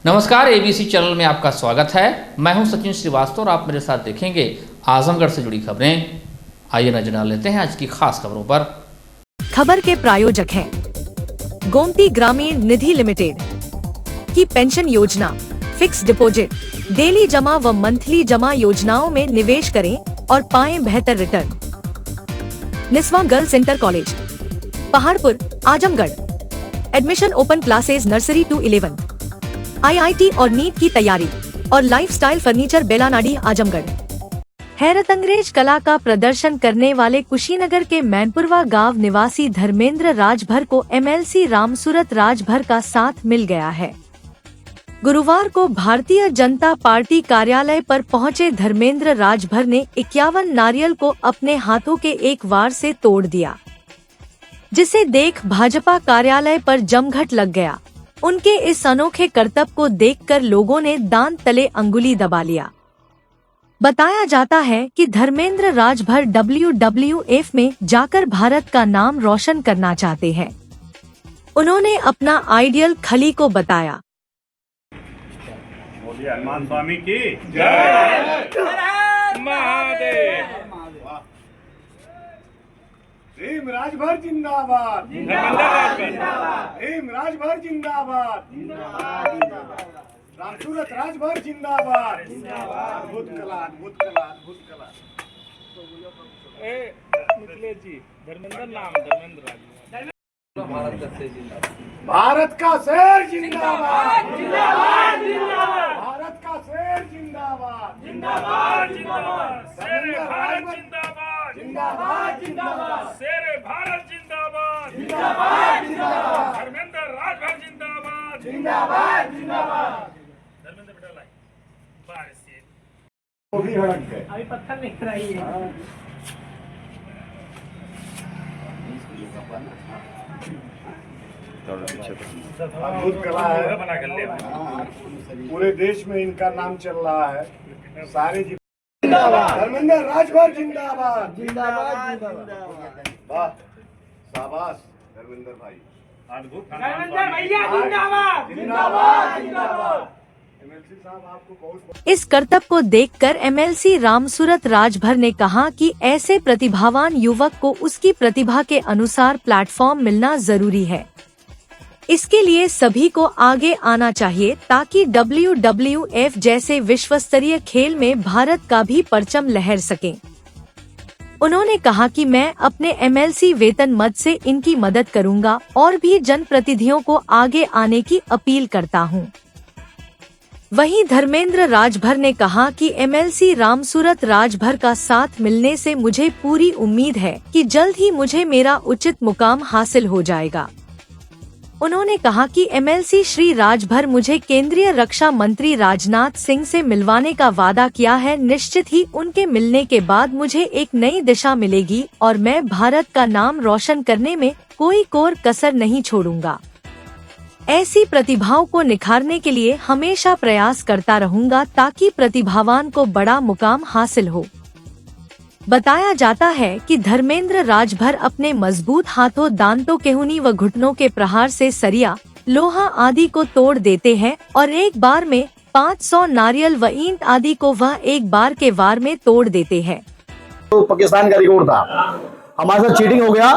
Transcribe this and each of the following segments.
नमस्कार, ABC channel में आपका स्वागत है। मैं हूं सचिन श्रीवास्तव और आप मेरे साथ देखेंगे आजमगढ़ से जुड़ी खबरें। आइए नजर डाल लेते हैं आज की खास खबरों पर। खबर के प्रायोजक हैं गोमती ग्रामीण निधि लिमिटेड की पेंशन योजना, फिक्स डिपॉजिट, डेली जमा व मंथली जमा योजनाओं में निवेश करें और पाएं बेहतर return. Niswa girls inter college, Paharpur, Azamgarh. Admission open classes nursery to 11th। IIT और नीट की तैयारी और लाइफस्टाइल फर्नीचर बेलानाडी, आजमगढ़। हैरतअंगेज कला का प्रदर्शन करने वाले कुशीनगर के मैनपुरवा गांव निवासी धर्मेंद्र राजभर को MLC रामसूरत राजभर का साथ मिल गया है। गुरुवार को भारतीय जनता पार्टी कार्यालय पर पहुंचे धर्मेंद्र राजभर ने 51 नारियल को अपने हाथों के एक वार से तोड़ दिया, जिसे देख भाजपा कार्यालय पर जमघट लग गया। उनके इस अनोखे करतब को देखकर लोगों ने दांत तले अंगुली दबा लिया। बताया जाता है कि धर्मेंद्र राजभर WWF में जाकर भारत का नाम रोशन करना चाहते हैं। उन्होंने अपना आइडियल खली को बताया। हनुमान स्वामी की जय। महादेव। भीम राजभर जिंदाबाद, भीम राजभर जिंदाबाद, रामसूरत राजभर जिंदाबाद। अद्भुत कला, अद्भुत कला, अद्भुत कला। मिथिलेश जी, धर्मेंद्र नाम धर्मेंद्र राजभर। भारत का शेर जिंदाबाद, जिंदाबाद, जिंदाबाद। भारत का शेर जिंदाबाद, जिंदाबाद, जिंदाबाद। शेर भारत जिंदाबाद, जिंदाबाद, जिंदाबाद। शेर भारत जिंदाबाद, जिंदाबाद, जिंदाबाद। धर्मेंद्र राजभर जिंदाबाद, जिंदाबाद, जिंदाबाद। धर्मेंद्र बेटा लाई बारिश से वो भी हड़क गए। अभी पत्थर नहीं रही है। अद्भुत कला है, पूरे देश में इनका नाम चल रहा है। सारे जिंदाबाद, धर्मेंद्र राजभर जिंदाबाद, जिंदाबाद, जिंदाबाद। वाह, शाबाश धर्मेंद्र भाई, अद्भुत। धर्मेंद्र भैया जिंदाबाद, जिंदाबाद, जिंदाबाद। MLC साहब आपको बहुत। इस करतब को देखकर MLC रामसूरत राजभर ने कहा कि ऐसे प्रतिभावान युवक को उसकी प्रतिभा के अनुसार प्लेटफॉर्म मिलना जरूरी है। इसके लिए सभी को आगे आना चाहिए ताकि WWF जैसे विश्वस्तरीय खेल में भारत का भी परचम लहर सके। उन्होंने कहा कि मैं अपने MLC वेतन मद से इनकी मदद करूंगा और भी जनप्रतिनिधियों को आगे आने की अपील करता हूं। वहीं धर्मेंद्र राजभर ने कहा कि MLC रामसूरत राजभर का साथ मिलने से मुझे पूरी उम्मीद है कि जल्द ही मुझे मेरा उचित मुकाम हासिल हो जाएगा। उन्होंने कहा कि MLC श्री राजभर मुझे केंद्रीय रक्षा मंत्री राजनाथ सिंह से मिलवाने का वादा किया है। निश्चित ही उनके मिलने के बाद मुझे एक नई दिशा मिलेगी और मैं भारत का नाम रोशन करने में कोई कोर कसर नहीं छोड़ूंगा। ऐसी प्रतिभाओं को निखारने के लिए हमेशा प्रयास करता रहूंगा ताकि प्रतिभावान को बड़ा मुकाम हासिल हो। बताया जाता है कि धर्मेंद्र राजभर अपने मजबूत हाथों, दांतों, केहूनी व घुटनों के प्रहार से सरिया, लोहा आदि को तोड़ देते हैं और एक बार में 500 नारियल व ईंट आदि को वह एक बार के वार में तोड़ देते हैं। तो पाकिस्तान का रिकॉर्ड था, हमारे साथ चीटिंग हो गया।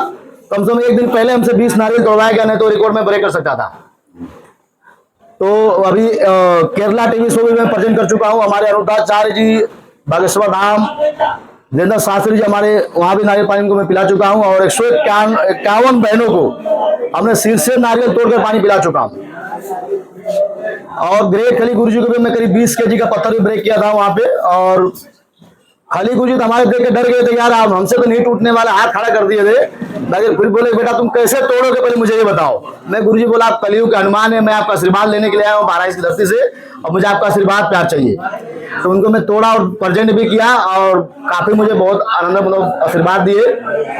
कम से कम एक दिन पहले हमसे 20 नारियल तोड़वाया गया, नहीं तो रिकॉर्ड में ब्रेक कर सकता था। तो अभी केरला टीवी शो भी मैं प्रेजेंट कर चुका हूँ। हमारे अनुराधाचार्य जी, बागेश्वर धाम, जितेंद्र शास्त्री जी, हमारे वहाँ भी नारियल पानी को मैं पिला चुका हूँ और 151 बहनों को हमने सिर से नारियल तोड़कर पानी पिला चुका हूँ। और ग्रेट खली गुरु जी को भी मैं करीब 20 kg का पत्थर भी ब्रेक किया था वहाँ पे। और खली गुरु जी तो हमारे देख के डर गए थे, यार आप हमसे तो नहीं टूटने वाला, हाथ खड़ा कर दिए थे। लेकिन फिर बोले, बेटा तुम कैसे तोड़ोगे, पहले मुझे ये बताओ। मैं गुरु जी बोला, आप कलयुग के हनुमान है, मैं आपका आशीर्वाद लेने के लिए आया हूँ महाराज की धरती से और मुझे आपका आशीर्वाद प्यार चाहिए। तो उनको मैं तोड़ा और प्रेजेंट भी किया और काफी मुझे बहुत आनंद, मतलब आशीर्वाद दिए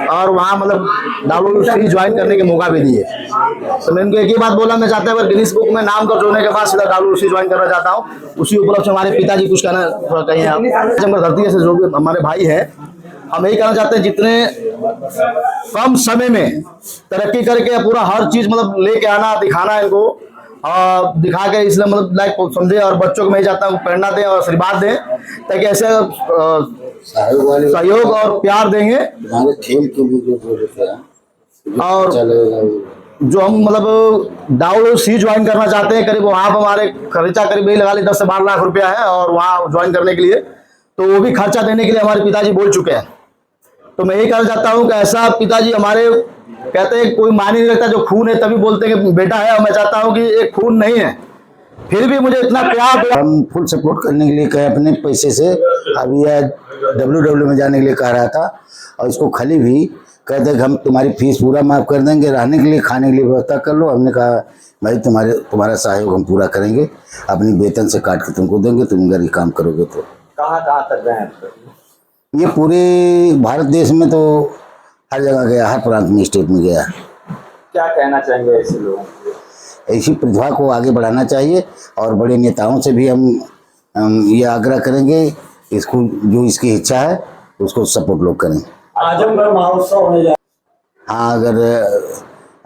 और वहाँ मतलब WWC ज्वाइन करने के मौका भी दिए। तो मैं उनको एक ही बात बोला, मैं चाहता हूँ गिनीज बुक में नाम दर्ज होने के बाद सीधा WWC ज्वाइन करना चाहता हूँ। उसी उपलक्ष्य से हमारे पिताजी कुछ कहना थोड़ा कहीं आप धरती से जो भी हमारे भाई है, हम यही कहना चाहते हैं जितने कम समय में तरक्की करके पूरा हर चीज मतलब लेके आना, दिखाना इनको, दिखा के, इसलिए मतलब लाइक समझे, और बच्चों को मैं चाहता हूँ प्रेरणा दें और आशीर्वाद दें, ताकि ऐसे सहयोग और प्यार देंगे। खेल के लिए जो बोलते हैं और जो हम मतलब WC ज्वाइन करना चाहते हैं, करीब वहाँ पर हमारे खर्चा करीब यही लगा ली 10 से 12 लाख रुपया है, और वहाँ ज्वाइन करने के लिए तो वो भी खर्चा देने के लिए हमारे पिताजी बोल चुके हैं। तो मैं यही कहना चाहता हूँ कि ऐसा पिताजी हमारे कहते हैं कोई मानी नहीं रखता, जो खून है तभी बोलते हैं कि बेटा है, और मैं चाहता हूँ कि एक खून नहीं है, फिर भी मुझे इतना प्यार। हम फुल सपोर्ट करने के लिए कहे अपने पैसे से। अभी यह WW में जाने के लिए कह रहा था, और इसको खाली भी कहते कि हम तुम्हारी फीस पूरा माफ कर देंगे, रहने के लिए खाने के लिए व्यवस्था कर लो। हमने कहा भाई तुम्हारा सहयोग हम पूरा करेंगे, अपनी वेतन से काट के तुमको देंगे, तुम अगर ये काम करोगे तो। कहाँ तक गए हैं? ये पूरे भारत देश में तो हर जगह गया, हर प्रांत में, स्टेट में गया। क्या कहना चाहेंगे ऐसे लोगों को? ऐसी प्रतिभा को आगे बढ़ाना चाहिए, और बड़े नेताओं से भी हम ये आग्रह करेंगे, इसको जो इसकी इच्छा है उसको सपोर्ट लोग करें। आजमगढ़ महोत्सव होने जा, हाँ, अगर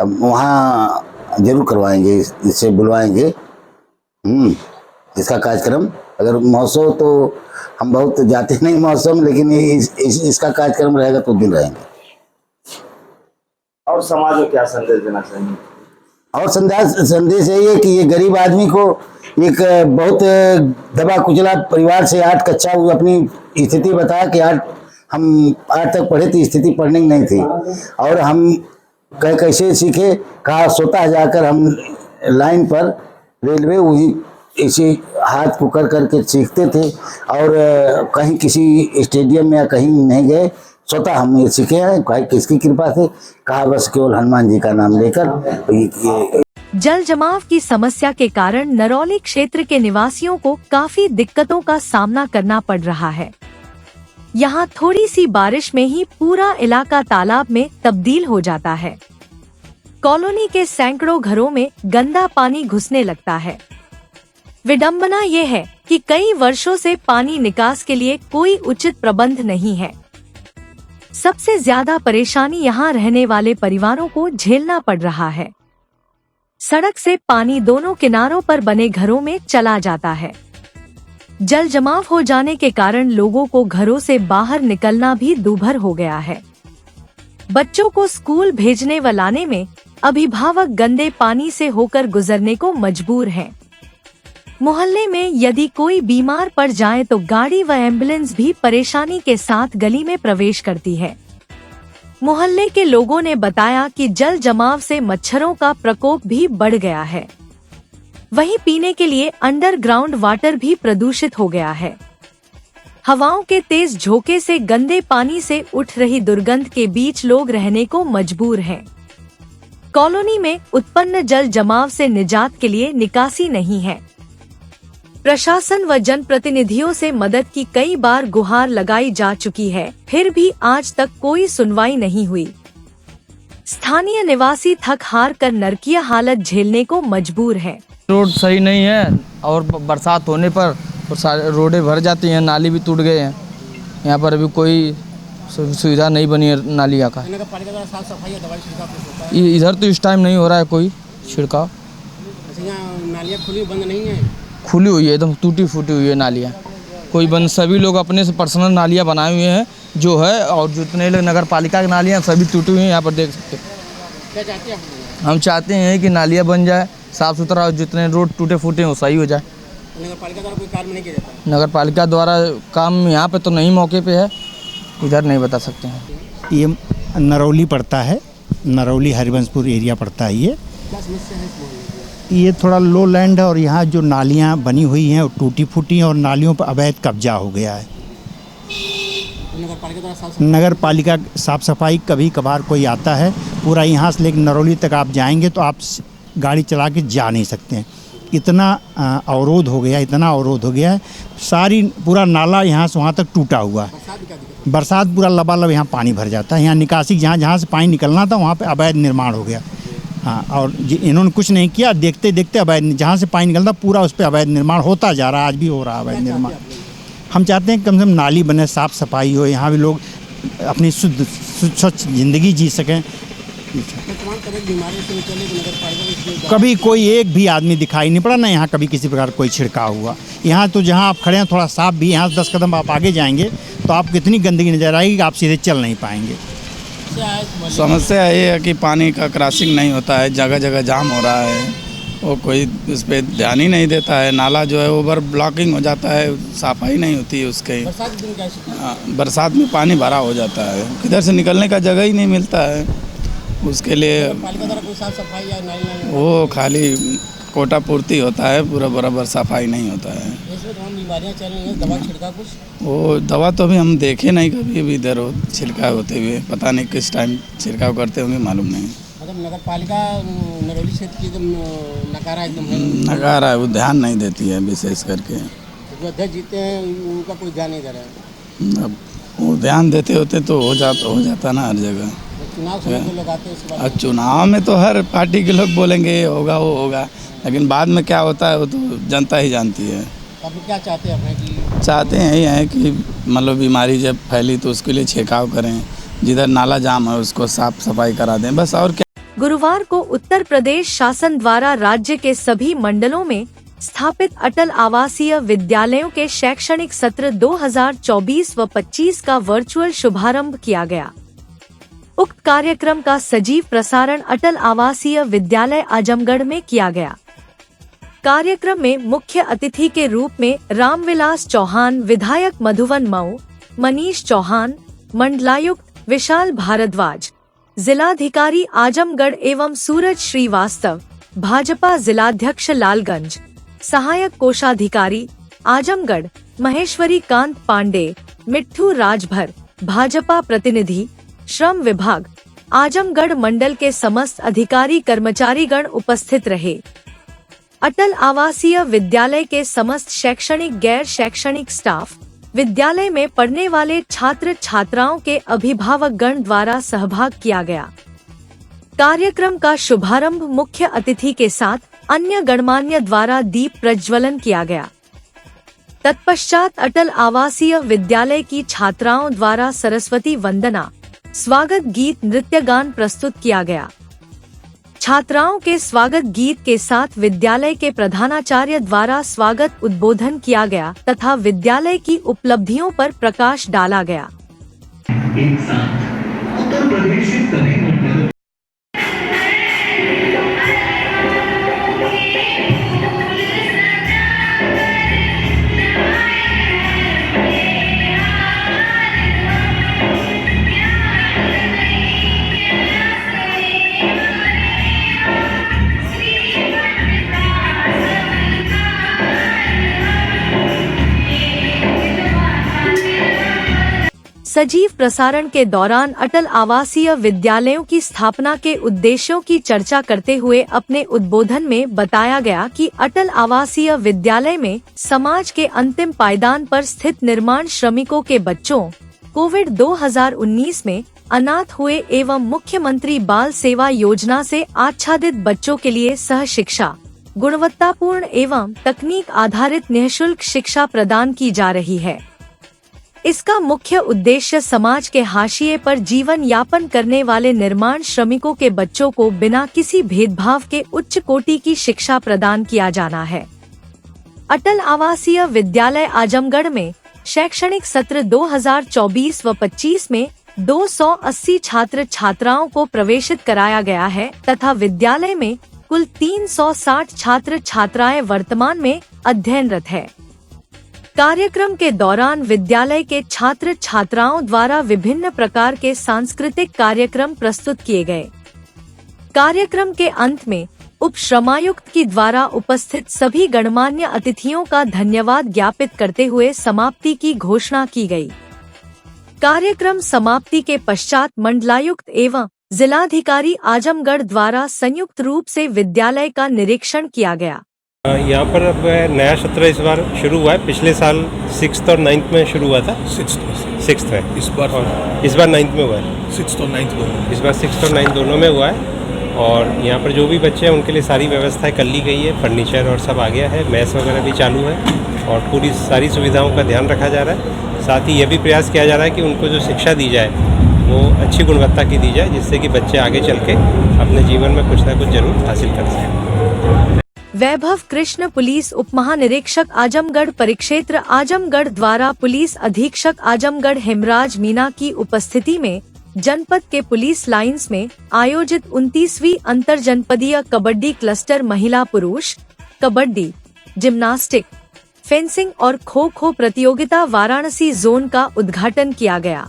वहाँ जरूर करवाएंगे, इससे बुलवाएंगे इसका कार्यक्रम। अगर महोत्सव तो हम बहुत जाते नहीं महोत्सव में, लेकिन इसका कार्यक्रम रहेगा तो दिन रहेंगे। और समाज को क्या संदेश देना चाहिए? और संदेश यही है कि ये गरीब आदमी को एक बहुत दबा कुचला परिवार से 8 कक्षा अपनी स्थिति बताया कि हम 8 तक पढ़े थी, स्थिति पढ़ने की नहीं थी, और हम कैसे सीखे, कहा स्वतः जाकर हम लाइन पर रेलवे वही इसी हाथ पुकर करके सीखते थे, और कहीं किसी स्टेडियम में या कहीं नहीं गए, स्वतः हम ये सीखे हैं। किसकी कृपा से? कहा बस केवल हनुमान जी का नाम लेकर। जल जमाव की समस्या के कारण नरौली क्षेत्र के निवासियों को काफी दिक्कतों का सामना करना पड़ रहा है। यहाँ थोड़ी सी बारिश में ही पूरा इलाका तालाब में तब्दील हो जाता है। कॉलोनी के सैकड़ों घरों में गंदा पानी घुसने लगता है। विडंबना ये है कि कई वर्षों से पानी निकास के लिए कोई उचित प्रबंध नहीं है। सबसे ज्यादा परेशानी यहाँ रहने वाले परिवारों को झेलना पड़ रहा है। सड़क से पानी दोनों किनारों पर बने घरों में चला जाता है। जल जमाव हो जाने के कारण लोगों को घरों से बाहर निकलना भी दूभर हो गया है। बच्चों को स्कूल भेजने व लाने में अभिभावक गंदे पानी से होकर गुजरने को मजबूर हैं। मोहल्ले में यदि कोई बीमार पड़ जाए तो गाड़ी व एम्बुलेंस भी परेशानी के साथ गली में प्रवेश करती है। मोहल्ले के लोगों ने बताया कि जल जमाव से मच्छरों का प्रकोप भी बढ़ गया है। वहीं पीने के लिए अंडरग्राउंड वाटर भी प्रदूषित हो गया है। हवाओं के तेज झोंके से गंदे पानी से उठ रही दुर्गंध के बीच लोग रहने को मजबूर हैं। कॉलोनी में उत्पन्न जल जमाव से निजात के लिए निकासी नहीं है। प्रशासन व जनप्रतिनिधियों से मदद की कई बार गुहार लगाई जा चुकी है, फिर भी आज तक कोई सुनवाई नहीं हुई। स्थानीय निवासी थक हार कर नरकीय हालत झेलने को मजबूर है। रोड सही नहीं है, और बरसात होने पर तो सारे रोडें भर जाती हैं, नाली भी टूट गए हैं। यहाँ पर अभी कोई सुविधा नहीं बनी है नालिया का। इधर तो इस टाइम नहीं हो रहा है कोई छिड़काव। नालियाँ खुली बंद नहीं है? खुली हुई है, एकदम टूटी फूटी हुई है नालियाँ, कोई बंद। सभी लोग अपने से पर्सनल नालियाँ बनाए हुए हैं जो है, और जितने लोग नगर पालिका की नालियाँ सभी टूटी हुई हैं। यहाँ पर देख सकते हैं। क्या चाहते हैं? हम चाहते हैं कि नालियाँ बन जाए, साफ़ सुथरा, और जितने रोड टूटे फूटे हैं वो सही हो जाए। नगर पालिका द्वारा कोई कार्य नहीं किया जाता? नगर पालिका द्वारा काम यहाँ पे तो नहीं मौके पे है, इधर नहीं बता सकते हैं। ये नरौली पड़ता है, नरौली हरिवंशपुर एरिया पड़ता है। क्या समस्या है इस मोहल्ले की? ये थोड़ा लो लैंड है, और यहाँ जो नालियाँ बनी हुई हैं वो टूटी फूटी हैं, और नालियों पर अवैध कब्जा हो गया है। नगर पालिका साफ सफाई कभी कभार कोई आता है, पूरा यहाँ से लेकर नरौली तक आप जाएंगे तो आप गाड़ी चला के जा नहीं सकते हैं। इतना अवरोध हो गया, इतना अवरोध हो गया है। सारी पूरा नाला यहाँ से वहाँ तक टूटा हुआ है। बरसात पूरा लबालब यहाँ पानी भर जाता है। यहाँ निकासी जहाँ से पानी निकलना था वहाँ पे अवैध निर्माण हो गया। हाँ, और इन्होंने कुछ नहीं किया, देखते देखते अवैध जहाँ से पानी निकलता पूरा उस पर अवैध निर्माण होता जा रहा है, आज भी हो रहा है अवैध निर्माण। हम चाहते हैं कम से कम नाली बने, साफ़ सफाई हो, यहाँ भी लोग अपनी शुद्ध स्वच्छ ज़िंदगी जी सकें। तो तमाम तरह की बीमारियों से निकलने को नगर पालिका को इसमें कभी कोई एक भी आदमी दिखाई नहीं पड़ा, ना यहाँ कभी किसी प्रकार कोई छिड़काव हुआ। यहाँ तो जहाँ आप खड़े हैं थोड़ा साफ भी, यहाँ से 10 कदम आप आगे जाएंगे तो आपको इतनी गंदगी नजर आएगी कि आप सीधे चल नहीं पाएंगे। समस्या ये है कि पानी का क्रॉसिंग नहीं होता है, जगह जगह जाम हो रहा है, वो कोई उस पर ध्यान ही नहीं देता है। नाला जो है ओवर ब्लॉकिंग हो जाता है, सफाई नहीं होती है उसके। बरसात के दिन कैसे बरसात में पानी भरा हो जाता है, किधर से निकलने का जगह ही नहीं मिलता है। उसके लिए पालिका द्वारा कोई साफ सफाई या नाली वो खाली कोटा पूर्ति होता है, पूरा बराबर सफाई नहीं होता है। इसमें तमाम बीमारियाँ चल रही हैं, दवा छिड़का कुछ वो दवा तो अभी हम देखे नहीं कभी भी इधर छिड़काव होते हुए, पता नहीं किस टाइम छिड़काव करते होंगे, मालूम नहीं। मतलब नगर पालिका नरौली क्षेत्र की एकदम नकारा एकदम है, नकारा है, वो ध्यान नहीं देती है विशेष करके। जो अध्यक्ष जीते हैं उनका कोई ध्यान नहीं दे रहा है। अब वो ध्यान देते होते तो हो जाता ना हर जगह। चुनाव समय को लगाते हैं इसके और बाद चुनाव में तो हर पार्टी के लोग बोलेंगे ये होगा वो होगा, लेकिन बाद में क्या होता है वो तो जनता ही जानती है। आप क्या चाहते हैं अपने की चाहते हैं ये है कि मतलब बीमारी जब फैली तो उसके लिए छिड़काव करें, जिधर नाला जाम है उसको साफ सफाई करा दें, बस। और क्या। गुरुवार को उत्तर प्रदेश शासन द्वारा राज्य के सभी मंडलों में स्थापित अटल आवासीय विद्यालयों के शैक्षणिक सत्र 2024 व 25 का वर्चुअल शुभारंभ किया गया। उक्त कार्यक्रम का सजीव प्रसारण अटल आवासीय विद्यालय आजमगढ़ में किया गया। कार्यक्रम में मुख्य अतिथि के रूप में रामविलास चौहान, विधायक मधुवन मऊ, मनीष चौहान, मंडलायुक्त विशाल भारद्वाज, जिलाधिकारी आजमगढ़ एवं सूरज श्रीवास्तव, भाजपा जिलाध्यक्ष लालगंज, सहायक कोषाधिकारी आजमगढ़ महेश्वरी कांत पांडे, मिट्ठू राजभर, भाजपा प्रतिनिधि, श्रम विभाग आजमगढ़ मंडल के समस्त अधिकारी कर्मचारीगण उपस्थित रहे। अटल आवासीय विद्यालय के समस्त शैक्षणिक गैर शैक्षणिक स्टाफ, विद्यालय में पढ़ने वाले छात्र छात्राओं के अभिभावक गण द्वारा सहभाग किया गया। कार्यक्रम का शुभारंभ मुख्य अतिथि के साथ अन्य गणमान्य द्वारा दीप प्रज्वलन किया गया। तत्पश्चात अटल आवासीय विद्यालय की छात्राओं द्वारा सरस्वती वंदना, स्वागत गीत, नृत्य गान प्रस्तुत किया गया। छात्राओं के स्वागत गीत के साथ विद्यालय के प्रधानाचार्य द्वारा स्वागत उद्बोधन किया गया तथा विद्यालय की उपलब्धियों पर प्रकाश डाला गया। एक साथ उत्तर प्रदेश के सभी मंडलों सजीव प्रसारण के दौरान अटल आवासीय विद्यालयों की स्थापना के उद्देश्यों की चर्चा करते हुए अपने उद्बोधन में बताया गया कि अटल आवासीय विद्यालय में समाज के अंतिम पायदान पर स्थित निर्माण श्रमिकों के बच्चों, कोविड 2019 में अनाथ हुए एवं मुख्यमंत्री बाल सेवा योजना से आच्छादित बच्चों के लिए सह शिक्षा, गुणवत्तापूर्ण एवं तकनीक आधारित निःशुल्क शिक्षा प्रदान की जा रही है। इसका मुख्य उद्देश्य समाज के हाशिए पर जीवन यापन करने वाले निर्माण श्रमिकों के बच्चों को बिना किसी भेदभाव के उच्च कोटि की शिक्षा प्रदान किया जाना है। अटल आवासीय विद्यालय आजमगढ़ में शैक्षणिक सत्र 2024 व 25 में 280 छात्र छात्राओं को प्रवेशित कराया गया है तथा विद्यालय में कुल 360 छात्र छात्राएं वर्तमान में अध्ययनरत है। कार्यक्रम के दौरान विद्यालय के छात्र छात्राओं द्वारा विभिन्न प्रकार के सांस्कृतिक कार्यक्रम प्रस्तुत किए गए। कार्यक्रम के अंत में उप श्रमायुक्त की द्वारा उपस्थित सभी गणमान्य अतिथियों का धन्यवाद ज्ञापित करते हुए समाप्ति की घोषणा की गई। कार्यक्रम समाप्ति के पश्चात मंडलायुक्त एवं जिलाधिकारी आजमगढ़ द्वारा संयुक्त रूप से विद्यालय का निरीक्षण किया गया। यहाँ पर अब नया सत्र इस बार शुरू हुआ है। पिछले साल 6th और 9th में शुरू हुआ था। 6th है इस बार 9th में हुआ है। 6th और 9th में इस बार 6th और 9th दोनों में हुआ है। और यहाँ पर जो भी बच्चे हैं उनके लिए सारी व्यवस्थाएं कर ली गई है। फर्नीचर और सब आ गया है, मैस वगैरह भी चालू है और पूरी सारी सुविधाओं का ध्यान रखा जा रहा है। साथ ही यह भी प्रयास किया जा रहा है कि उनको जो शिक्षा दी जाए वो अच्छी गुणवत्ता की दी जाए, जिससे कि बच्चे आगे चल के अपने जीवन में कुछ ना कुछ जरूर हासिल कर सकें। वैभव कृष्ण पुलिस उप महानिरीक्षक आजमगढ़ परिक्षेत्र आजमगढ़ द्वारा पुलिस अधीक्षक आजमगढ़ हेमराज मीना की उपस्थिति में जनपद के पुलिस लाइंस में आयोजित 29वीं अंतर जनपदीय कबड्डी क्लस्टर महिला पुरुष कबड्डी, जिम्नास्टिक, फेंसिंग और खो खो प्रतियोगिता वाराणसी जोन का उद्घाटन किया गया।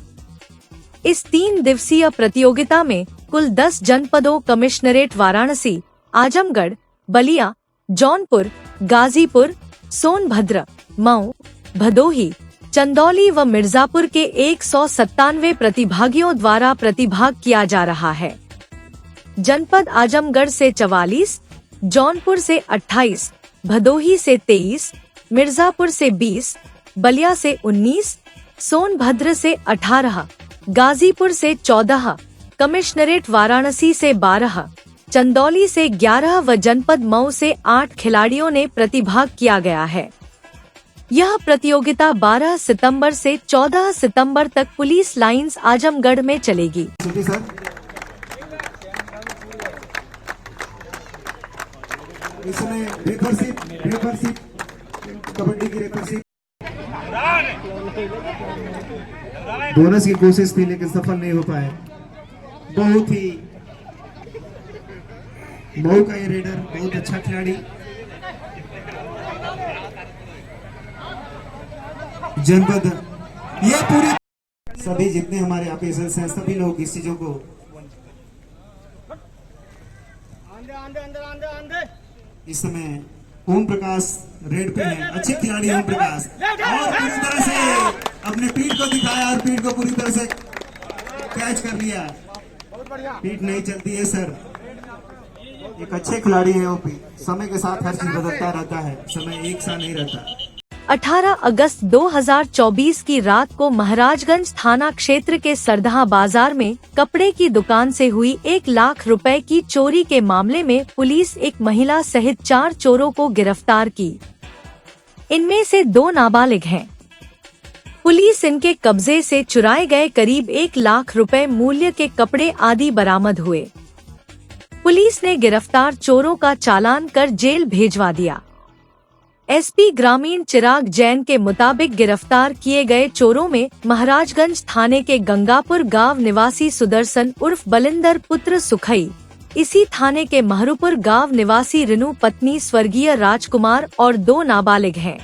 इस 3 दिवसीय प्रतियोगिता में कुल 10 जनपदों कमिश्नरेट वाराणसी, आजमगढ़, बलिया, जौनपुर, गाजीपुर, सोनभद्र, मऊ, भदोही, चंदौली व मिर्जापुर के 197 प्रतिभागियों द्वारा प्रतिभाग किया जा रहा है। जनपद आजमगढ़ से 44, जौनपुर से 28, भदोही से 23, मिर्जापुर से 20, बलिया से 19, सोनभद्र से 18, गाजीपुर से 14, कमिश्नरेट वाराणसी से 12, चंदौली से 11 व जनपद मऊ से 8 खिलाड़ियों ने प्रतिभाग किया गया है। यह प्रतियोगिता 12 सितंबर से 14 सितंबर तक पुलिस लाइंस आजमगढ़ में चलेगी। इसमें रेफरशिप कबड्डी की रेफरशिप बोनस की कोशिश थी लेकिन सफल नहीं हो पाए। बहुत ही मऊ का ये रेडर बहुत अच्छा खिलाड़ी, जनपद ये पूरी सभी जितने हमारे ऑफिसर्स हैं सभी लोग इस चीजों को इस समय ओम प्रकाश रेड पे है, अच्छे खिलाड़ी ओम प्रकाश, और पूरी तरह से अपने पीठ को दिखाया और पीठ को पूरी तरह से कैच कर लिया। पीठ नहीं चलती है सर, एक अच्छे खिलाड़ी है ओपी। समय के साथ हर चीज बदलता रहता है, समय एक सा नहीं रहता। 18 अगस्त 2024 की रात को महाराजगंज थाना क्षेत्र के सरदहा बाजार में कपड़े की दुकान से हुई 1 लाख रुपए की चोरी के मामले में पुलिस एक महिला सहित 4 चोरों को गिरफ्तार की। इनमें से 2 नाबालिग हैं। पुलिस इनके कब्जे से चुराए गए करीब 1 लाख रुपए मूल्य के कपड़े आदि बरामद हुए। पुलिस ने गिरफ्तार चोरों का चालान कर जेल भेजवा दिया। एसपी ग्रामीण चिराग जैन के मुताबिक गिरफ्तार किए गए चोरों में महाराजगंज थाने के गंगापुर गांव निवासी सुदर्शन उर्फ बलिंदर पुत्र सुखई, इसी थाने के महरुपुर गांव निवासी रिनू पत्नी स्वर्गीय राजकुमार और 2 नाबालिग हैं।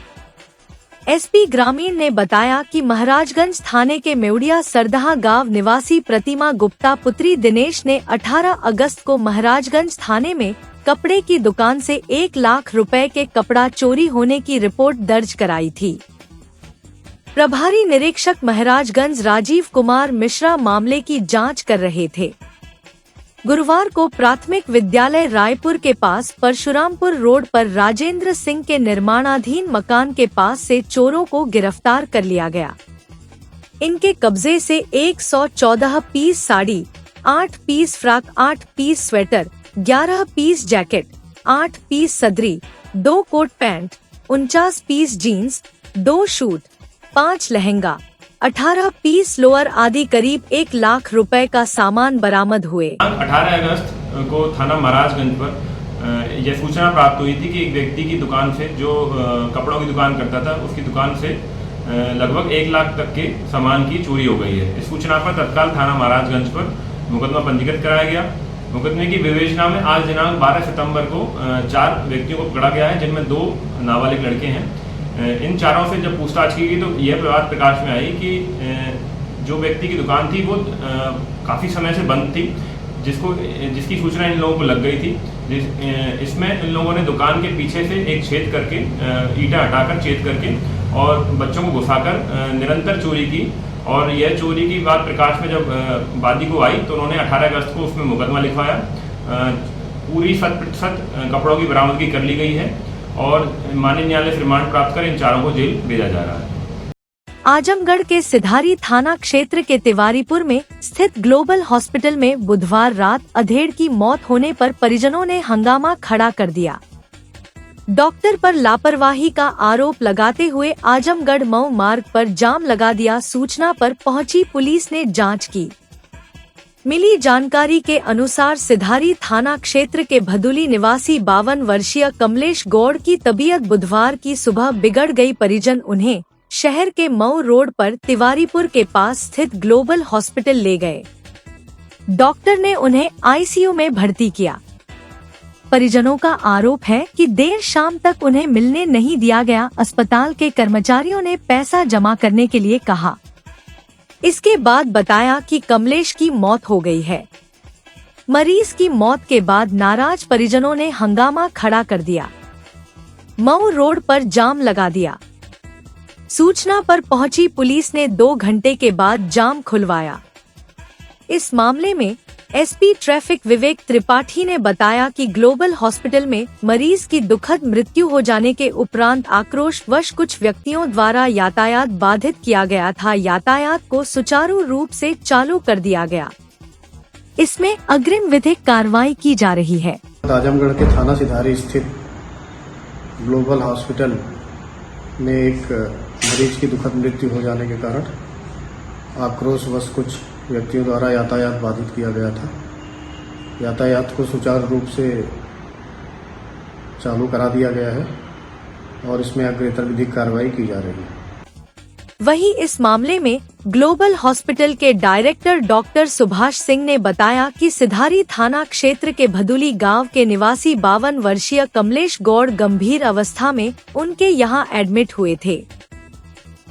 एसपी ग्रामीण ने बताया कि महाराजगंज थाने के मेउड़िया सरदहा गांव निवासी प्रतिमा गुप्ता पुत्री दिनेश ने 18 अगस्त को महाराजगंज थाने में कपड़े की दुकान से 1 लाख रुपए के कपड़ा चोरी होने की रिपोर्ट दर्ज कराई थी। प्रभारी निरीक्षक महाराजगंज राजीव कुमार मिश्रा मामले की जांच कर रहे थे। गुरुवार को प्राथमिक विद्यालय रायपुर के पास परशुरामपुर रोड पर राजेंद्र सिंह के निर्माणाधीन मकान के पास से चोरों को गिरफ्तार कर लिया गया। इनके कब्जे से 114 piece sari, 8 piece frock, 8 piece sweater, 11 piece jacket, 8 piece सदरी, 2 coat pant, 49 piece jeans, 2 suit, 5 lehenga, 18 piece lower आदि करीब 1 लाख रुपए का सामान बरामद हुए। 18 अगस्त को थाना महाराजगंज पर यह सूचना प्राप्त हुई थी कि एक व्यक्ति की दुकान से, जो कपड़ों की दुकान करता था, उसकी दुकान से लगभग 1 लाख तक के सामान की चोरी हो गई है। इस सूचना पर तत्काल थाना महाराजगंज पर मुकदमा पंजीकृत कराया गया। मुकदमे की विवेचना में आज दिनांक 12 सितंबर को 4 व्यक्तियों को पकड़ा गया है, जिनमें 2 नाबालिग लड़के हैं। इन चारों से जब पूछताछ की गई तो यह बात प्रकाश में आई कि जो व्यक्ति की दुकान थी वो काफ़ी समय से बंद थी, जिसकी सूचना इन लोगों को लग गई थी। इसमें इन लोगों ने दुकान के पीछे से एक छेद करके, ईंटा हटाकर छेद करके और बच्चों को घुसाकर निरंतर चोरी की। और यह चोरी की बात प्रकाश में जब वादी को आई तो उन्होंने 18 अगस्त को उसमें मुकदमा लिखवाया। पूरी 100% कपड़ों की बरामदगी कर ली गई है और माननीय न्यायालय से रिमांड प्राप्त कर इन चारों को जेल भेजा जा रहा है। आजमगढ़ के सिधारी थाना क्षेत्र के तिवारीपुर में स्थित ग्लोबल हॉस्पिटल में बुधवार रात अधेड़ की मौत होने पर परिजनों ने हंगामा खड़ा कर दिया। डॉक्टर पर लापरवाही का आरोप लगाते हुए आजमगढ़ मऊ मार्ग पर जाम लगा दिया। सूचना पर पहुंची पुलिस ने जांच की। मिली जानकारी के अनुसार सिधारी थाना क्षेत्र के भदुली निवासी 52 वर्षीय कमलेश गौड़ की तबीयत बुधवार की सुबह बिगड़ गई। परिजन उन्हें शहर के मऊ रोड पर तिवारीपुर के पास स्थित ग्लोबल हॉस्पिटल ले गए। डॉक्टर ने उन्हें आईसीयू में भर्ती किया। परिजनों का आरोप है कि देर शाम तक उन्हें मिलने नहीं दिया गया। अस्पताल के कर्मचारियों ने पैसा जमा करने के लिए कहा। इसके बाद बताया कि कमलेश की मौत हो गई है। मरीज की मौत के बाद नाराज परिजनों ने हंगामा खड़ा कर दिया। मऊ रोड पर जाम लगा दिया। सूचना पर पहुंची पुलिस ने 2 घंटे के बाद जाम खुलवाया। इस मामले में एसपी ट्रैफिक विवेक त्रिपाठी ने बताया कि ग्लोबल हॉस्पिटल में मरीज की दुखद मृत्यु हो जाने के उपरांत आक्रोशवश कुछ व्यक्तियों द्वारा यातायात बाधित किया गया था। यातायात को सुचारू रूप से चालू कर दिया गया। इसमें अग्रिम विधिक कार्रवाई की जा रही है। आजमगढ़ के थाना सिधारी स्थित ग्लोबल हॉस्पिटल में एक मरीज की दुखद मृत्यु हो जाने के कारण आक्रोशवश कुछ व्यक्तियों द्वारा यातायात बाधित किया गया था। यातायात को सुचारू रूप से चालू करा दिया गया है और इसमें अग्रेतर विधिक कार्रवाई की जा रही है। वहीं इस मामले में ग्लोबल हॉस्पिटल के डायरेक्टर डॉक्टर सुभाष सिंह ने बताया कि सिधारी थाना क्षेत्र के भदुली गांव के निवासी 52 वर्षीय कमलेश गौड़ गंभीर अवस्था में उनके यहां एडमिट हुए थे।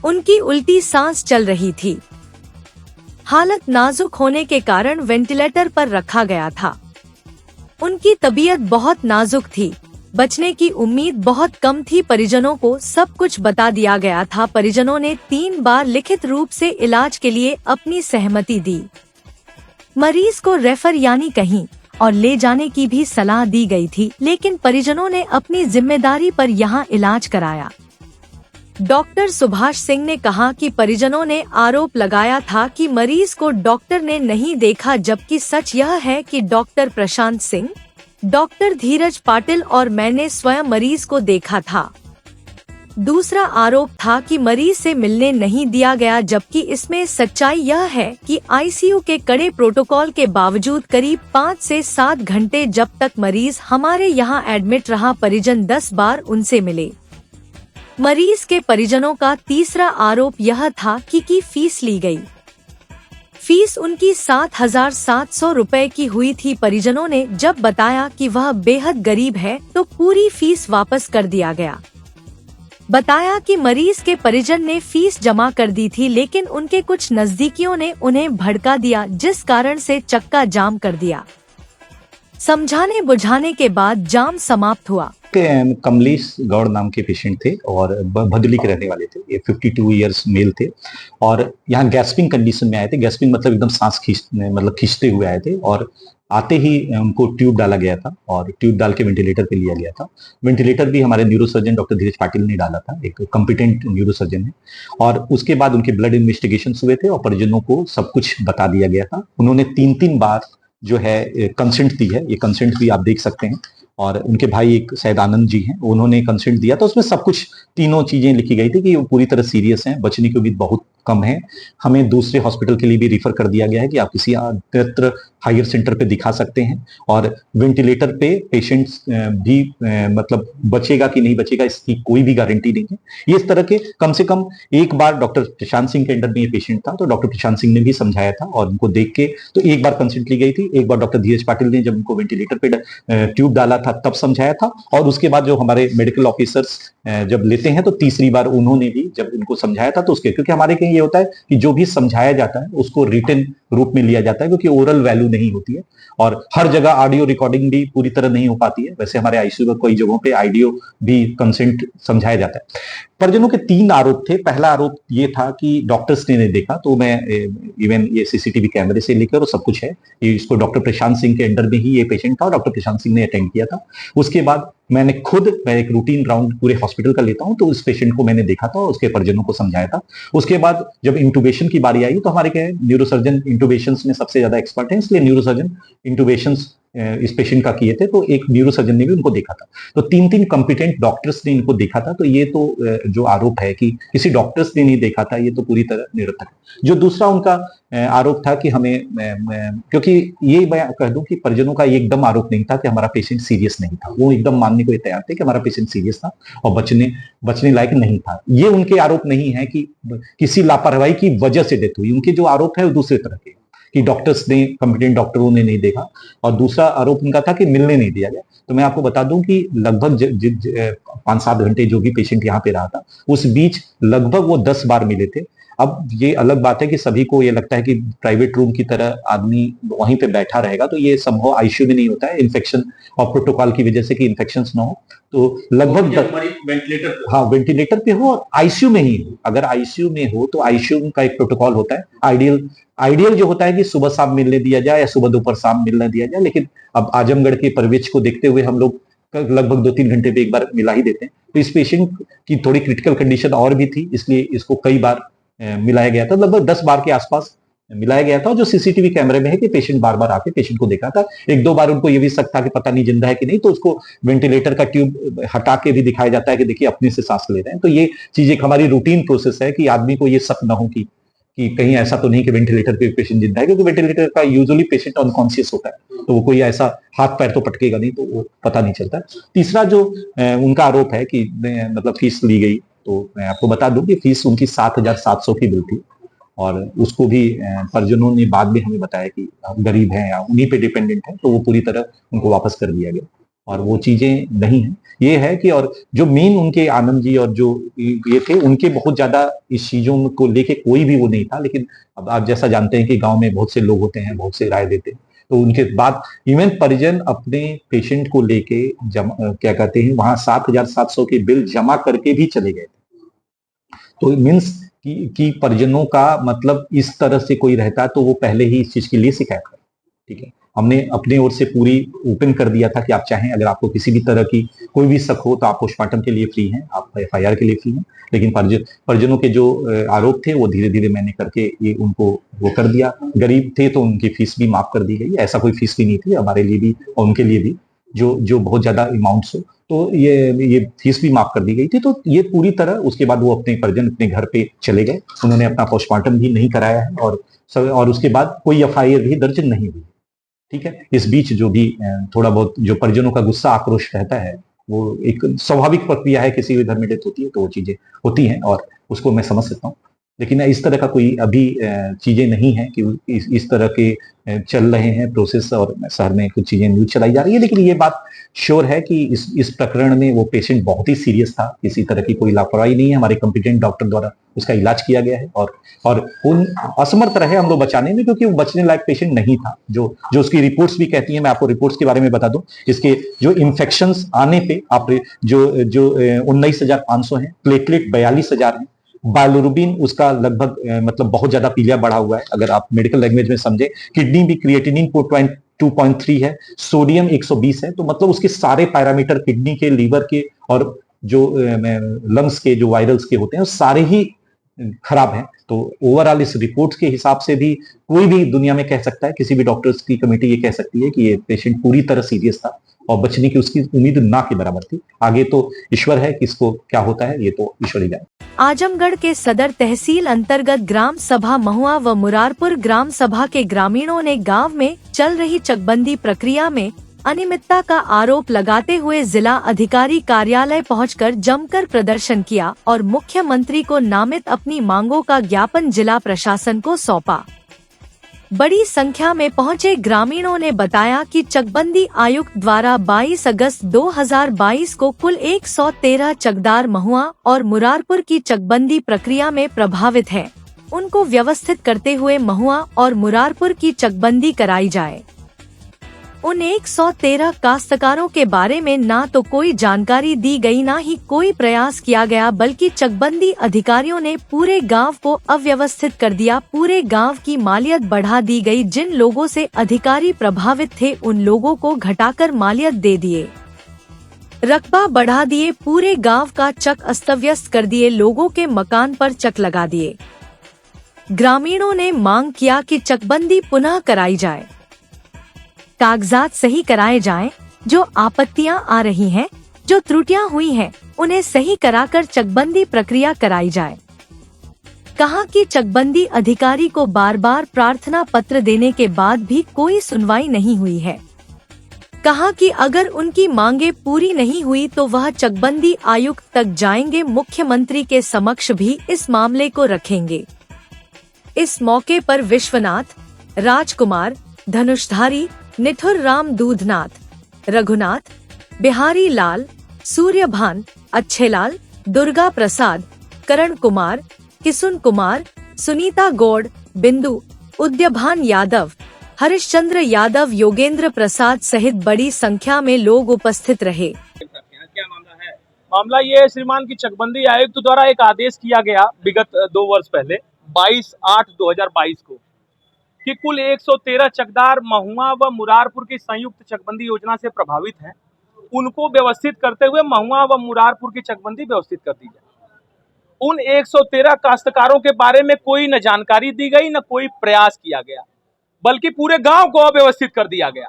उनकी उल्टी सांस चल रही थी। हालत नाजुक होने के कारण वेंटिलेटर पर रखा गया था। उनकी तबीयत बहुत नाजुक थी। बचने की उम्मीद बहुत कम थी। परिजनों को सब कुछ बता दिया गया था। परिजनों ने 3 बार लिखित रूप से इलाज के लिए अपनी सहमति दी। मरीज को रेफर यानी कहीं और ले जाने की भी सलाह दी गई थी, लेकिन परिजनों ने अपनी जिम्मेदारी पर यहां इलाज कराया। डॉक्टर सुभाष सिंह ने कहा कि परिजनों ने आरोप लगाया था कि मरीज को डॉक्टर ने नहीं देखा, जबकि सच यह है कि डॉक्टर प्रशांत सिंह, डॉक्टर धीरज पाटिल और मैंने स्वयं मरीज को देखा था। दूसरा आरोप था कि मरीज से मिलने नहीं दिया गया, जबकि इसमें सच्चाई यह है कि आईसीयू के कड़े प्रोटोकॉल के बावजूद करीब 5 से 7 घंटे जब तक मरीज हमारे यहां एडमिट रहा, परिजन 10 बार उनसे मिले। मरीज के परिजनों का तीसरा आरोप यह था कि फीस ली गई। फीस उनकी 7,700 रुपए की हुई थी। परिजनों ने जब बताया कि वह बेहद गरीब है तो पूरी फीस वापस कर दिया गया। बताया कि मरीज के परिजन ने फीस जमा कर दी थी, लेकिन उनके कुछ नजदीकियों ने उन्हें भड़का दिया, जिस कारण से चक्का जाम कर दिया। समझाने बुझाने के बाद जाम समाप्त हुआ। कमलेश गौड़ नाम के पेशेंट थे और भदुली के रहने वाले थे। ये 52 इयर्स मेल थे और यहाँ गैस्पिंग कंडीशन में आए थे। गैस्पिंग मतलब एकदम सांस खींचते हुए आए थे और आते ही उनको ट्यूब डाला गया था और ट्यूब डाल के वेंटिलेटर पे लिया गया था। वेंटिलेटर भी हमारे न्यूरोसर्जन डॉक्टर धीरज पाटिल ने डाला था, एक कॉम्पिटेंट न्यूरोसर्जन है। और उसके बाद उनके ब्लड इन्वेस्टिगेशन हुए थे और परिजनों को सब कुछ बता दिया गया था। उन्होंने 3 बार जो है कंसेंट दी है। ये कंसेंट भी आप देख सकते हैं और उनके भाई एक शायद आनंद जी हैं, उन्होंने कंसेंट दिया। तो उसमें सब कुछ 3 चीजें लिखी गई थी कि वो पूरी तरह सीरियस हैं, बचने की उम्मीद बहुत कम है। हमें दूसरे हॉस्पिटल के लिए भी रिफर कर दिया गया है कि आप किसी अन्यत्र हायर सेंटर पे दिखा सकते हैं। और वेंटिलेटर पे पेशेंट्स भी मतलब बचेगा कि नहीं बचेगा इसकी कोई भी गारंटी नहीं है। ये इस तरह के कम से कम एक बार डॉक्टर प्रशांत सिंह के अंडर में ये पेशेंट था तो डॉक्टर प्रशांत सिंह ने भी समझाया था और उनको देख के तो एक बार कंसेंट ली गई थी। एक बार डॉक्टर धीरज पाटिल ने जब उनको वेंटिलेटर पे ट्यूब डाला था तब समझाया था और उसके बाद जो हमारे मेडिकल ऑफिसर्स जब लेते हैं तो तीसरी बार उन्होंने भी जब उनको समझाया था तो उसके, क्योंकि हमारे कहीं ये होता है कि जो भी समझाया जाता है उसको रिटन रूप में लिया जाता है, क्योंकि ओरल वैल्यू नहीं होती है और हर जगह ऑडियो रिकॉर्डिंग भी पूरी तरह नहीं हो पाती है। वैसे हमारे आईसीयू में कई जगहों पे ऑडियो भी कंसेंट समझाया जाता है। परिजनों के 3 आरोप थे। पहला आरोप ये था कि डॉक्टर्स ने नहीं देखा, तो मैं इवन ये सीसीटीवी कैमरे से लेकर सब कुछ है, इसको डॉक्टर प्रशांत सिंह के अंडर में ही ये पेशेंट था और डॉक्टर प्रशांत सिंह ने अटेंड किया था। उसके बाद मैं एक रूटीन राउंड पूरे हॉस्पिटल का लेता हूं तो उस पेशेंट को मैंने देखा था और उसके परिजनों को समझाया था। उसके बाद जब इंटुबेशन की बारी आई तो हमारे क्या न्यूरोसर्जन इंटुबेशंस में सबसे ज्यादा एक्सपर्ट है, इसलिए न्यूरोसर्जन इंटुबेशंस इस पेशेंट का किए थे, तो एक न्यूरोसर्जन ने भी उनको देखा था। तो 3 कॉम्पिटेंट डॉक्टर्स ने इनको देखा था। तो ये तो जो आरोप है कि किसी डॉक्टर्स ने नहीं देखा था, ये तो पूरी तरह निरर्थक है। जो दूसरा उनका आरोप था कि हमें, क्योंकि ये मैं कह दूं कि परिजनों का एकदम आरोप नहीं था कि हमारा पेशेंट सीरियस नहीं था। वो एकदम मानने को तैयार थे कि हमारा पेशेंट सीरियस था और बचने लायक नहीं था। ये उनके आरोप नहीं है कि किसी लापरवाही की वजह से डेथ हुई। उनके जो आरोप है वो दूसरे तरह के, कि डॉक्टर्स ने, कॉम्पिटेंट डॉक्टरों ने नहीं देखा। और दूसरा आरोप उनका था कि मिलने नहीं दिया गया। तो मैं आपको बता दूं कि लगभग 5-7 घंटे जो भी पेशेंट यहाँ पे रहा था, उस बीच लगभग वो 10 बार मिले थे। अब ये अलग बात है कि सभी को ये लगता है कि प्राइवेट रूम की तरह आदमी वहीं पे बैठा रहेगा, तो ये संभव आईसीयू में नहीं होता है, इन्फेक्शन और प्रोटोकॉल की वजह से कि इन्फेक्शन ना हो। तो लगभग वेंटिलेटर, हाँ वेंटिलेटर पे हो और आईसीयू में ही हो। अगर आईसीयू में हो तो आईसीयू का एक प्रोटोकॉल होता है। आइडियल जो होता है कि सुबह शाम मिलने दिया जाए या सुबह दोपहर शाम मिलने दिया जाए, लेकिन अब आजमगढ़ के परिवेश को देखते हुए हम लोग लगभग 2-3 घंटे पे एक बार मिला ही देते हैं। तो इस पेशेंट की थोड़ी क्रिटिकल कंडीशन और भी थी, इसलिए इसको कई बार मिलाया गया था। लगभग 10 बार के आसपास मिलाया गया था। जो सीसीटीवी कैमरे में है कि पेशेंट बार बार आके पेशेंट को देखा था। 1-2 बार उनको ये भी शक था कि पता नहीं जिंदा है कि नहीं, तो उसको वेंटिलेटर का ट्यूब हटा के भी दिखाया जाता है कि देखिए अपने से सांस ले रहे हैं। तो ये चीज एक हमारी रूटीन प्रोसेस है कि आदमी को ये शक ना हो कि कहीं ऐसा तो नहीं कि वेंटिलेटर पे पेशेंट जिंदा है, क्योंकि वेंटिलेटर का यूजुअली पेशेंट अनकॉन्शियस होता है, तो वो कोई ऐसा हाथ पैर तो पटकेगा नहीं, तो वो पता नहीं चलता। तीसरा जो उनका आरोप है कि मतलब फीस ली गई, तो मैं आपको बता दूं कि फीस उनकी 7,700 की बिल थी। और उसको भी परिजनों ने बाद में हमें बताया कि गरीब हैं या उन्हीं पे डिपेंडेंट है, तो वो पूरी तरह उनको वापस कर दिया गया। और वो चीजें नहीं है। ये है कि और जो मेन उनके आनंद जी और जो ये थे, उनके बहुत ज्यादा इस चीजों को लेके कोई भी वो नहीं था। लेकिन अब आप जैसा जानते हैं कि गांव में बहुत से लोग होते हैं, बहुत से राय देते हैं, तो उनके बाद इवन परिजन अपने पेशेंट को लेके क्या कहते हैं वहां 7,700 की बिल जमा करके भी चले गए थे। तो मीन्स कि परिजनों का मतलब इस तरह से कोई रहता तो वो पहले ही इस चीज के लिए शिकायत करे। ठीक है, हमने अपने ओर से पूरी ओपन कर दिया था कि आप चाहें, अगर आपको किसी भी तरह की कोई भी शक हो तो आप पोस्टमार्टम के लिए फ्री हैं, आप एफआईआर के लिए फ्री हैं। लेकिन परिजनों के जो आरोप थे वो धीरे धीरे मैंने करके ये उनको वो कर दिया। गरीब थे तो उनकी फीस भी माफ कर दी गई। ऐसा कोई फीस भी नहीं थी हमारे लिए भी और उनके लिए भी जो बहुत ज्यादा अमाउंट्स हो, तो ये फीस भी माफ कर दी गई थी। तो ये पूरी तरह उसके बाद वो अपने परिजन अपने घर पे चले गए। उन्होंने अपना पोस्टमार्टम भी नहीं कराया है और उसके बाद कोई एफआईआर भी दर्ज नहीं हुई। ठीक है, इस बीच जो भी थोड़ा बहुत जो परिजनों का गुस्सा आक्रोश रहता है, वो एक स्वाभाविक प्रक्रिया है, किसी भी घर में डेथ होती है तो वो चीजें होती हैं और उसको मैं समझ सकता हूँ। लेकिन इस तरह का कोई अभी चीजें नहीं है कि इस तरह के चल रहे हैं प्रोसेस और शहर में कुछ चीजें न्यूज चलाई जा रही है। लेकिन ये बात श्योर है कि इस प्रकरण में वो पेशेंट बहुत ही सीरियस था, किसी तरह की कोई लापरवाही नहीं है। हमारे कॉम्पिटेंट डॉक्टर द्वारा उसका इलाज किया गया है और उन असमर्थ रहे हम लोग बचाने में, क्योंकि वो बचने लायक पेशेंट नहीं था। जो उसकी रिपोर्ट्स भी कहती है, मैं आपको रिपोर्ट्स के बारे में बता दूं, इसके जो इन्फेक्शंस आने पे आप जो 19,500 है, प्लेटलेट 42,000 है, बाइलोरुबिन उसका लगभग मतलब बहुत ज्यादा पीलिया बढ़ा हुआ है, अगर आप मेडिकल लैंग्वेज में समझे। किडनी भी क्रिएटिनिन 2.3 है, सोडियम 120 है। तो मतलब उसके सारे पैरामीटर किडनी के, लीवर के और जो लंग्स के जो वायरल्स के होते हैं, वो सारे ही खराब हैं। तो ओवरऑल इस रिपोर्ट के हिसाब से भी कोई भी दुनिया में कह सकता है, किसी भी डॉक्टर्स की कमेटी ये कह सकती है कि ये पेशेंट पूरी तरह सीरियस था और बचने की उसकी उम्मीद ना के बराबर थी। आगे तो ईश्वर है, किसको क्या होता है ये तो ईश्वर ही जाने। आजमगढ़ के सदर तहसील अंतर्गत ग्राम सभा महुआ व मुरारपुर ग्राम सभा के ग्रामीणों ने गांव में चल रही चकबंदी प्रक्रिया में अनियमितता का आरोप लगाते हुए जिला अधिकारी कार्यालय पहुंचकर जमकर प्रदर्शन किया और मुख्यमंत्री को नामित अपनी मांगों का ज्ञापन जिला प्रशासन को सौंपा। बड़ी संख्या में पहुंचे ग्रामीणों ने बताया कि चकबंदी आयुक्त द्वारा 22 अगस्त 2022 को कुल 113 चकदार महुआ और मुरारपुर की चकबंदी प्रक्रिया में प्रभावित है, उनको व्यवस्थित करते हुए महुआ और मुरारपुर की चकबंदी कराई जाए। उन 113 काश्तकारों के बारे में ना तो कोई जानकारी दी गई, ना ही कोई प्रयास किया गया, बल्कि चकबंदी अधिकारियों ने पूरे गांव को अव्यवस्थित कर दिया। पूरे गांव की मालियत बढ़ा दी गई। जिन लोगों से अधिकारी प्रभावित थे उन लोगों को घटाकर मालियत दे दिए, रकबा बढ़ा दिए, पूरे गांव का चक अस्तव्यस्त कर दिए, लोगों के मकान पर चक लगा दिए। ग्रामीणों ने मांग किया कि चकबंदी पुनः कराई जाए। कागजात सही कराए जाएं, जो आपत्तियां आ रही हैं, जो त्रुटियां हुई हैं, उन्हें सही कराकर चकबंदी प्रक्रिया कराई जाए। कहा कि चकबंदी अधिकारी को बार बार प्रार्थना पत्र देने के बाद भी कोई सुनवाई नहीं हुई है। कहा कि अगर उनकी मांगे पूरी नहीं हुई तो वह चकबंदी आयुक्त तक जाएंगे, मुख्यमंत्री के समक्ष भी इस मामले को रखेंगे। इस मौके पर विश्वनाथ, राजकुमार, धनुषधारी, निठुर राम दूधनाथ, रघुनाथ, बिहारी लाल, सूर्यभान, अच्छेलाल, दुर्गा प्रसाद, करण कुमार, किसुन कुमार, सुनीता गौड़, बिंदु, उद्यभान यादव, हरिश्चंद्र यादव, योगेंद्र प्रसाद सहित बड़ी संख्या में लोग उपस्थित रहे। मामला ये है श्रीमान की चकबंदी आयुक्त द्वारा एक आदेश किया गया विगत 2 वर्ष पहले 22/8/2022 को कि कुल 113 चकदार महुआ व मुरारपुर की संयुक्त चकबंदी योजना से प्रभावित हैं, उनको व्यवस्थित करते हुए महुआ व मुरारपुर की चकबंदी व्यवस्थित कर दी जाए। उन 113 काश्तकारों के बारे में कोई न जानकारी दी गई, न कोई प्रयास किया गया, बल्कि पूरे गांव को अव्यवस्थित कर दिया गया।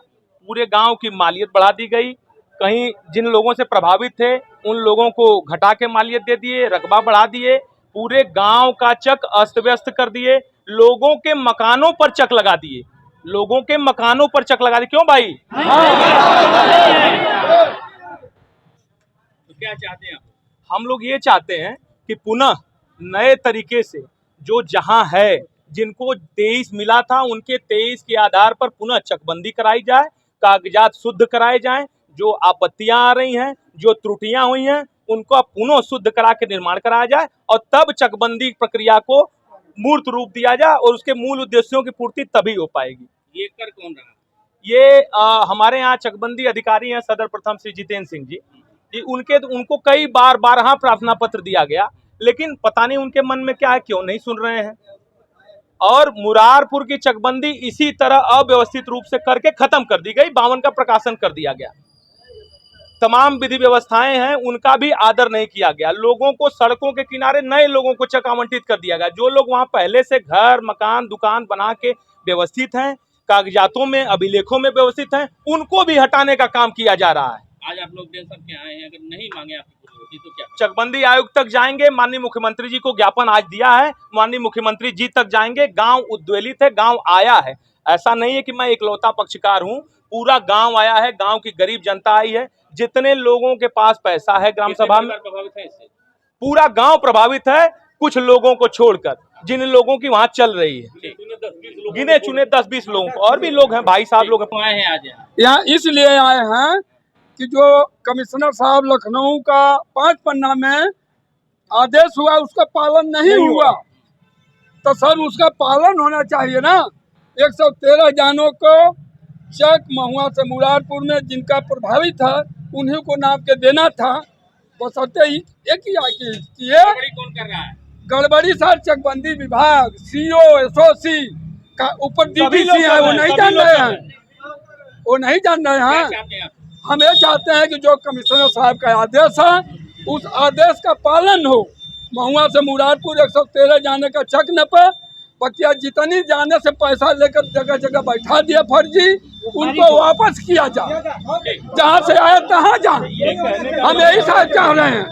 पूरे गांव की मालियत बढ़ा दी गई, कहीं जिन लोगों से प्रभावित थे उन लोगों को घटा के मालियत दे दिए, रकबा बढ़ा दिए, पूरे गांव का चक अस्त व्यस्त कर दिए, लोगों के मकानों पर चक लगा दिए, लोगों के मकानों पर चक लगा दिए। क्यों भाई? तो क्या चाहते हैं हम लोग? ये चाहते हैं कि पुनः नए तरीके से जो जहां है, जिनको 23 मिला था उनके 23 के आधार पर पुनः चकबंदी कराई जाए, कागजात शुद्ध कराए जाएं, जो आपत्तियां आ रही हैं, जो त्रुटियां हुई हैं, उनको पुनः शुद्ध करा के निर्माण कराया जाए और तब चकबंदी प्रक्रिया को मूर्त रूप दिया जाए और उसके मूल उद्देश्यों की पूर्ति तभी हो पाएगी। ये कर कौन रहा? ये हमारे यहाँ चकबंदी अधिकारी हैं सदर प्रथम श्री जितेंद्र सिंह जी, उनको कई बार प्रार्थना पत्र दिया गया, लेकिन पता नहीं उनके मन में क्या है, क्यों नहीं सुन रहे हैं। और मुरारपुर की चकबंदी इसी तरह अव्यवस्थित रूप से करके खत्म कर दी गई, 52 का प्रकाशन कर दिया गया। तमाम विधि व्यवस्थाएं हैं, उनका भी आदर नहीं किया गया। लोगों को सड़कों के किनारे नए लोगों को चक आवंटित कर दिया गया। जो लोग वहां पहले से घर, मकान, दुकान बना के व्यवस्थित हैं, कागजातों में, अभिलेखों में व्यवस्थित हैं, उनको भी हटाने का काम किया जा रहा है। आज आप लोग देख सकते आए हैं, अगर नहीं मांगे आपकी तो क्या? चकबंदी आयुक्त तक जाएंगे, माननीय मुख्यमंत्री जी को ज्ञापन आज दिया है, माननीय मुख्यमंत्री जी तक जाएंगे। गांव उद्वेलित है, गांव आया है, ऐसा नहीं है कि मैं इकलौता पक्षकार हूं, पूरा गांव आया है, गांव की गरीब जनता आई है। जितने लोगों के पास पैसा है ग्राम सभा में, पूरा गांव प्रभावित है, कुछ लोगों को छोड़कर, जिन लोगों की वहां चल रही है, गिने चुने 10-20 लोगों को, और भी लोग हैं, भाई साहब लोग आए हैं आज यहाँ इसलिए आए हैं कि जो कमिश्नर साहब लखनऊ का 5 पन्ना में आदेश हुआ उसका पालन नहीं हुआ, तो सर उसका पालन होना चाहिए ना। 113 जानों को चक महुआ से मुरारपुर में जिनका प्रभावित है उन्हीं को नाप के देना था, बशर्ते ही एक ही कौन कर रहा है गड़बड़ी। सर चकबंदी विभाग, सीओ, एसओसी का ऊपर डीडीसी है, वो नहीं जान रहे हैं, वो नहीं जान रहे हैं। हम ये चाहते हैं कि जो कमिश्नर साहब का आदेश है उस आदेश का पालन हो। महुआ से मुरारपुर 113 जाने का चक न पे, बकिया जितनी जाने से पैसा लेकर जगह जगह बैठा दिया फर्जी, उनको वापस किया जाए, जहाँ से आए तहाँ जाए। हम यही चाह रहे हैं।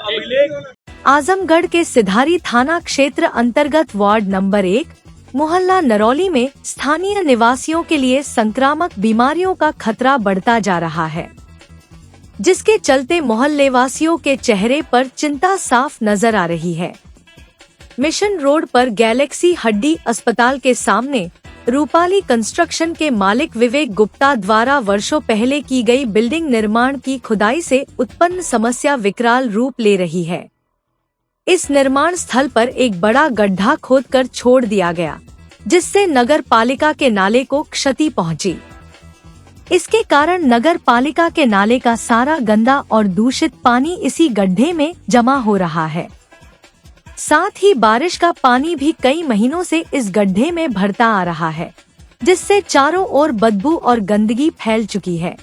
आजमगढ़ के सिधारी थाना क्षेत्र अंतर्गत वार्ड नंबर 1 मोहल्ला नरौली में स्थानीय निवासियों के लिए संक्रामक बीमारियों का खतरा बढ़ता जा रहा है, जिसके चलते मोहल्ले वासियों के चेहरे पर चिंता साफ नजर आ रही है। मिशन रोड पर गैलेक्सी हड्डी अस्पताल के सामने रूपाली कंस्ट्रक्शन के मालिक विवेक गुप्ता द्वारा वर्षों पहले की गई बिल्डिंग निर्माण की खुदाई से उत्पन्न समस्या विकराल रूप ले रही है। इस निर्माण स्थल पर एक बड़ा गड्ढा खोदकर छोड़ दिया गया, जिससे नगर पालिका के नाले को क्षति पहुंची। इसके कारण नगर पालिका के नाले का सारा गंदा और दूषित पानी इसी गड्ढे में जमा हो रहा है। साथ ही बारिश का पानी भी कई महीनों से इस गड्ढे में भरता आ रहा है, जिससे चारों ओर बदबू और गंदगी फैल चुकी है।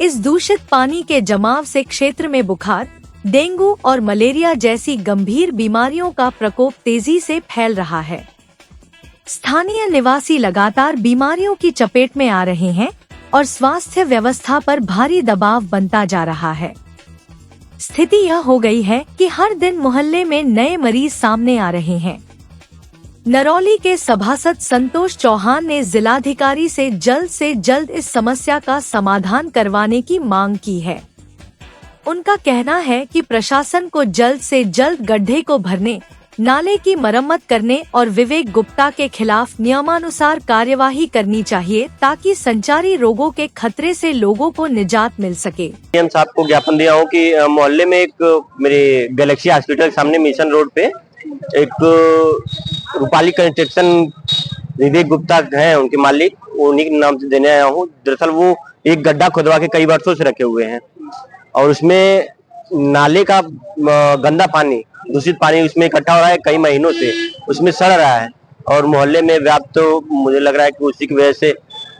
इस दूषित पानी के जमाव से क्षेत्र में बुखार, डेंगू और मलेरिया जैसी गंभीर बीमारियों का प्रकोप तेजी से फैल रहा है। स्थानीय निवासी लगातार बीमारियों की चपेट में आ रहे हैं और स्वास्थ्य व्यवस्था पर भारी दबाव बनता जा रहा है। स्थिति यह हो गई है कि हर दिन मोहल्ले में नए मरीज सामने आ रहे हैं। नरौली के सभासद संतोष चौहान ने जिलाधिकारी से जल्द इस समस्या का समाधान करवाने की मांग की है। उनका कहना है कि प्रशासन को जल्द से जल्द गड्ढे को भरने, नाले की मरम्मत करने और विवेक गुप्ता के खिलाफ नियमानुसार कार्यवाही करनी चाहिए ताकि संचारी रोगों के खतरे से लोगों को निजात मिल सके। सीएम साहब को ज्ञापन दिया हूँ कि मोहल्ले में एक मेरे गैलेक्सी हॉस्पिटल के सामने मिशन रोड पे एक रूपाली कंस्ट्रक्शन विवेक गुप्ता है उनके मालिक, उन्हीं के नाम से देने आया हूँ। दरअसल वो एक गड्ढा खुदवा के कई वर्षों से रखे हुए हैं और उसमें नाले का गंदा पानी, दूषित पानी उसमें इकट्ठा हो रहा है कई महीनों से, उसमें सड़ रहा है और मोहल्ले में व्याप्त, तो मुझे लग रहा है कि उसी की वजह से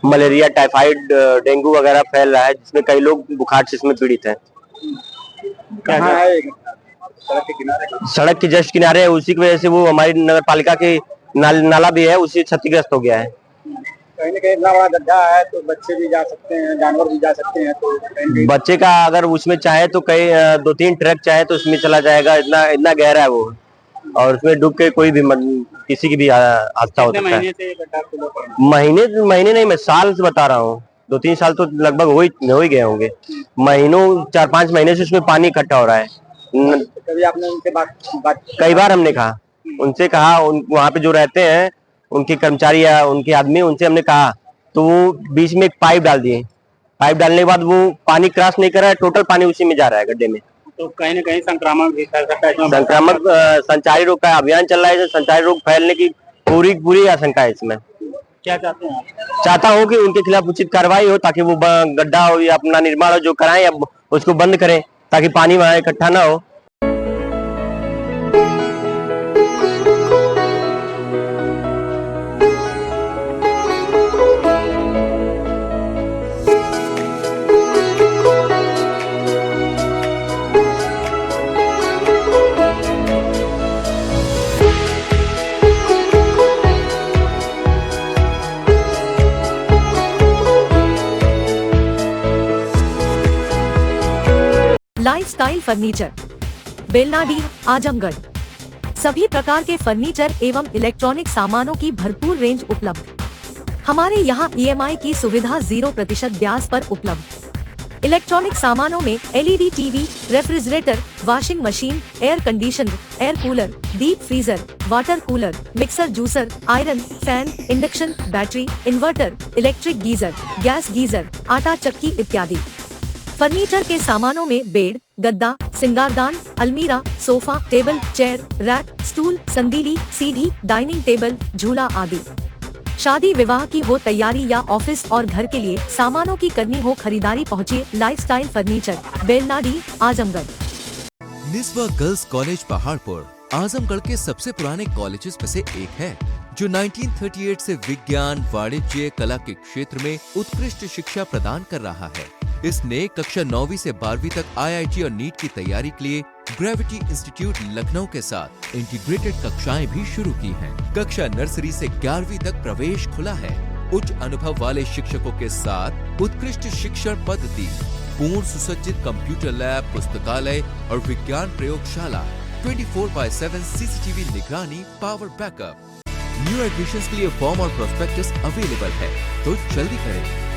मलेरिया, टाइफाइड, डेंगू वगैरह फैल रहा है, जिसमें कई लोग बुखार से इसमें पीड़ित हैं। कहाँ है? सड़क के जस्ट किनारे है, उसी की वजह से वो हमारी नगर पालिका के नाला भी है, उसी क्षतिग्रस्त हो गया है। कहीं ना कहीं इतना बड़ा गड्ढा है तो बच्चे भी जा सकते हैं, जानवर भी जा सकते हैं, तो बच्चे का अगर उसमें चाहे तो कई 2-3 ट्रक चाहे तो उसमें चला जाएगा, इतना गहरा है वो, और उसमें डूब के कोई भी किसी की भी हादसा हो सकता है। महीने नहीं, मैं साल से बता रहा हूँ, 2-3 साल तो लगभग हो ही गए होंगे। महीनों 4-5 महीने से उसमें पानी इकट्ठा हो रहा है। कभी आपने उनसे बात कई बार हमने कहा, उनसे कहा, वहाँ पे जो रहते हैं उनके कर्मचारी या उनके आदमी, उनसे हमने कहा तो वो बीच में एक पाइप डाल दिए। पाइप डालने के बाद वो पानी क्रॉस नहीं कर रहा है, टोटल पानी उसी में जा रहा है गड्ढे में। तो कहीं ना कहीं संक्रामक भी फैल सकता है। संक्रामक संचारी रोग का अभियान चल रहा है, संचारी रोग फैलने की पूरी आशंका है इसमें। क्या चाहते हैं आप? चाहता हूँ कि उनके खिलाफ उचित कार्रवाई हो ताकि वो गड्ढा हो या अपना निर्माण हो जो कराएं या उसको बंद करें ताकि पानी वहाँ इकट्ठा ना हो। Lifestyle furniture, Belnadi, Azamgarh. सभी प्रकार के फर्नीचर एवं इलेक्ट्रॉनिक सामानों की भरपूर रेंज उपलब्ध। हमारे यहाँ EMI की सुविधा 0% ब्याज पर उपलब्ध। इलेक्ट्रॉनिक सामानों में LED TV, refrigerator, washing machine, air conditioner, air cooler, deep freezer, water cooler, mixer juicer, iron, fan, induction, battery, inverter, electric geyser, gas geyser, आटा चक्की इत्यादि। फर्नीचर के सामानों में बेड, गद्दा, सिंगारदान, अलमीरा, sofa, table, chair, rack, stool, संदीली, सीढ़ी, डाइनिंग टेबल, झूला आदि। शादी विवाह की हो तैयारी या ऑफिस और घर के लिए सामानों की करनी हो खरीदारी, पहुँचिए lifestyle furniture, Belnadi, Azamgarh. Niswa girls college Paharpur Azamgarh के सबसे पुराने कॉलेजेस में से एक है, जो 1938 से विज्ञान, वाणिज्य, कला के क्षेत्र में उत्कृष्ट शिक्षा प्रदान कर रहा है। इसने कक्षा 9वीं से 12वीं तक IIT और नीट की तैयारी के लिए ग्रेविटी इंस्टीट्यूट लखनऊ के साथ इंटीग्रेटेड कक्षाएं भी शुरू की हैं। कक्षा नर्सरी से 11वीं तक प्रवेश खुला है। उच्च अनुभव वाले शिक्षकों के साथ उत्कृष्ट शिक्षण पद्धति, पूर्ण सुसज्जित कंप्यूटर लैब, पुस्तकालय और विज्ञान प्रयोगशाला, 24/7 CCTV निगरानी, पावर बैकअप। न्यू एडमिशंस के लिए फॉर्म और प्रोस्पेक्टस अवेलेबल है, तो जल्दी करें।